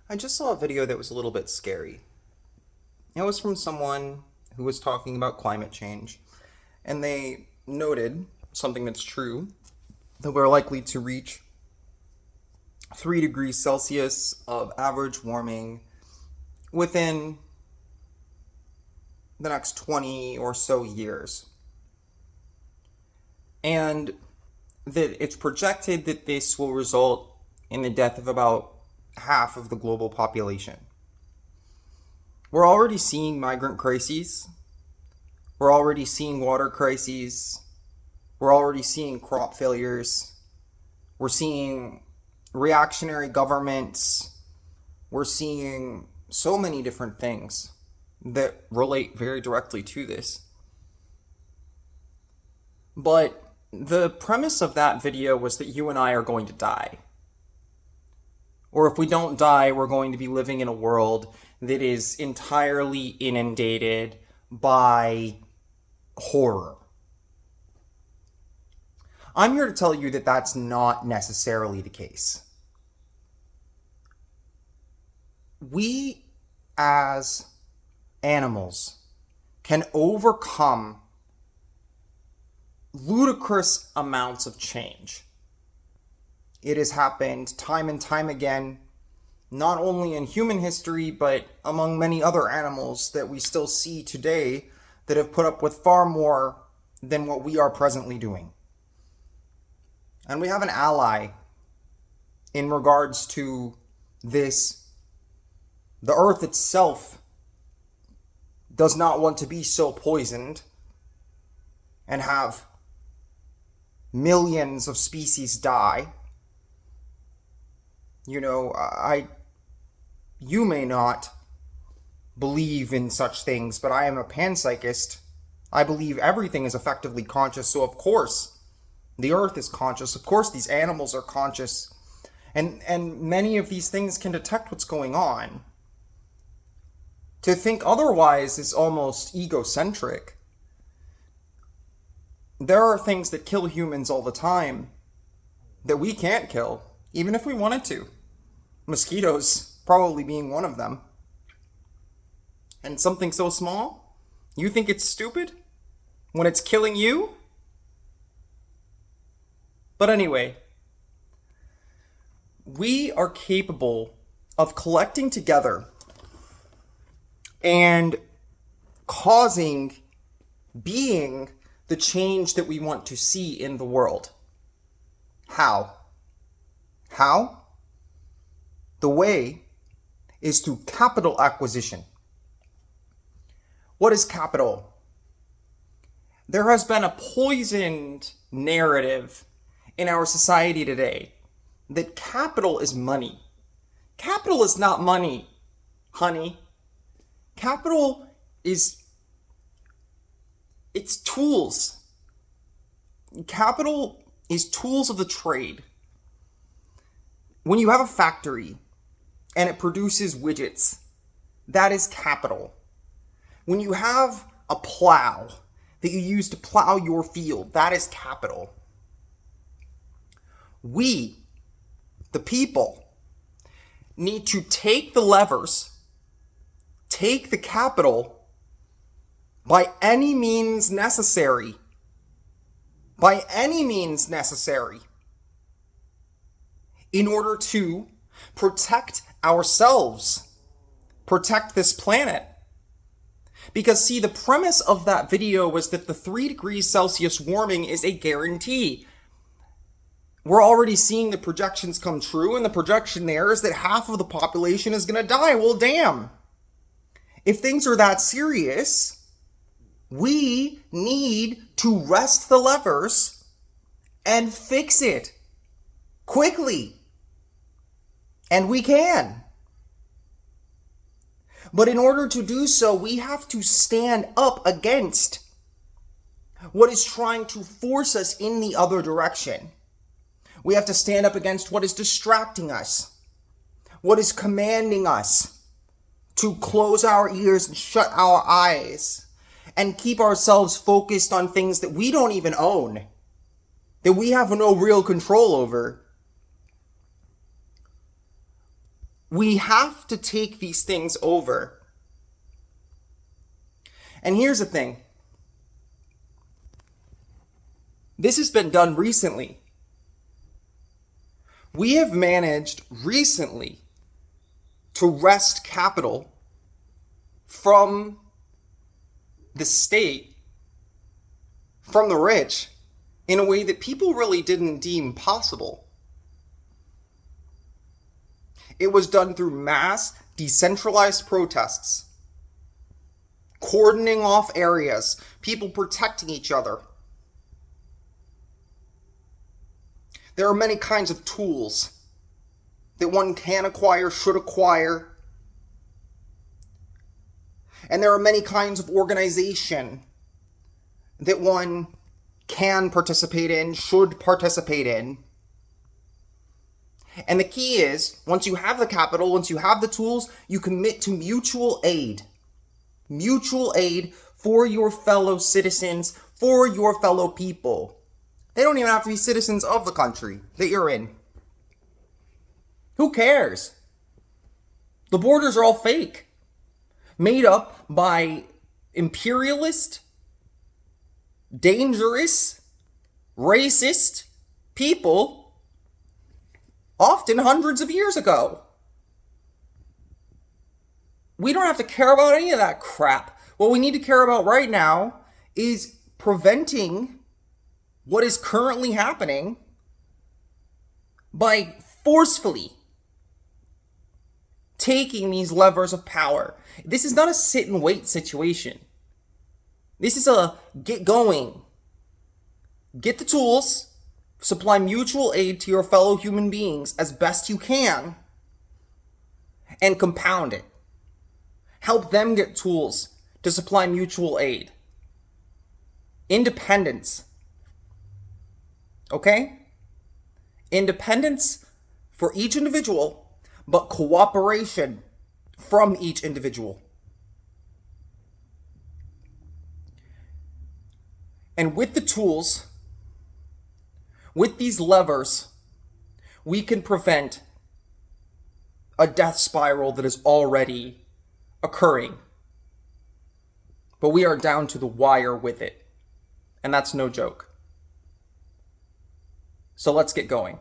I just saw a video that was a little bit scary. It was from someone who was talking about climate change, and they noted something that's true, that we're likely to reach 3 degrees Celsius of average warming within the next 20 or so years. And that it's projected that this will result in the death of about half of the global population. We're already seeing migrant crises. We're already seeing water crises. We're already seeing crop failures. We're seeing reactionary governments. We're seeing so many different things that relate very directly to this. But the premise of that video was that you and I are going to die. Or if we don't die, we're going to be living in a world that is entirely inundated by horror. I'm here to tell you that that's not necessarily the case. We, as animals, can overcome ludicrous amounts of change. It has happened time and time again, not only in human history, but among many other animals that we still see today that have put up with far more than what we are presently doing. And we have an ally in regards to this. The earth itself does not want to be so poisoned and have millions of species die. You may not believe in such things, but I am a panpsychist. I believe everything is effectively conscious, so of course the earth is conscious. Of course these animals are conscious. And many of these things can detect what's going on. To think otherwise is almost egocentric. There are things that kill humans all the time that we can't kill, even if we wanted to. Mosquitoes probably being one of them. And something so small? You think it's stupid? When it's killing you? But anyway, we are capable of collecting together and being the change that we want to see in the world. How? How? The way is through capital acquisition. What is capital? There has been a poisoned narrative in our society today that capital is money. Capital is not money, honey. Capital it's tools. Capital is tools of the trade. When you have a factory and it produces widgets, that is capital. When you have a plow that you use to plow your field, that is capital. We, the people, need to take the levers, take the capital by any means necessary. By any means necessary. In order to protect ourselves, protect this planet. Because see, the premise of that video was that the 3 degrees Celsius warming is a guarantee. We're already seeing the projections come true, and the projection there is that half of the population is going to die. Well, damn. If things are that serious, we need to wrest the levers and fix it quickly. And we can. But in order to do so, we have to stand up against what is trying to force us in the other direction. We have to stand up against what is distracting us, what is commanding us to close our ears and shut our eyes and keep ourselves focused on things that we don't even own, that we have no real control over. We have to take these things over. And here's the thing. This has been done recently. We have managed recently to wrest capital from the state, from the rich, in a way that people really didn't deem possible. It was done through mass, decentralized protests, cordoning off areas, people protecting each other. There are many kinds of tools that one can acquire, should acquire. And there are many kinds of organization that one can participate in, should participate in. And the key is, once you have the capital, once you have the tools, you commit to mutual aid. Mutual aid for your fellow citizens, for your fellow people. They don't even have to be citizens of the country that you're in. Who cares? The borders are all fake. Made up by imperialist, dangerous, racist people, often hundreds of years ago. We don't have to care about any of that crap. What we need to care about right now is preventing what is currently happening by forcefully taking these levers of power. This is not a sit and wait situation. This is a get going. Get the tools, supply mutual aid to your fellow human beings as best you can, and compound it. Help them get tools to supply mutual aid. Independence. Okay? Independence for each individual, but cooperation from each individual. And with the tools, with these levers, we can prevent a death spiral that is already occurring. But we are down to the wire with it. And that's no joke. So let's get going.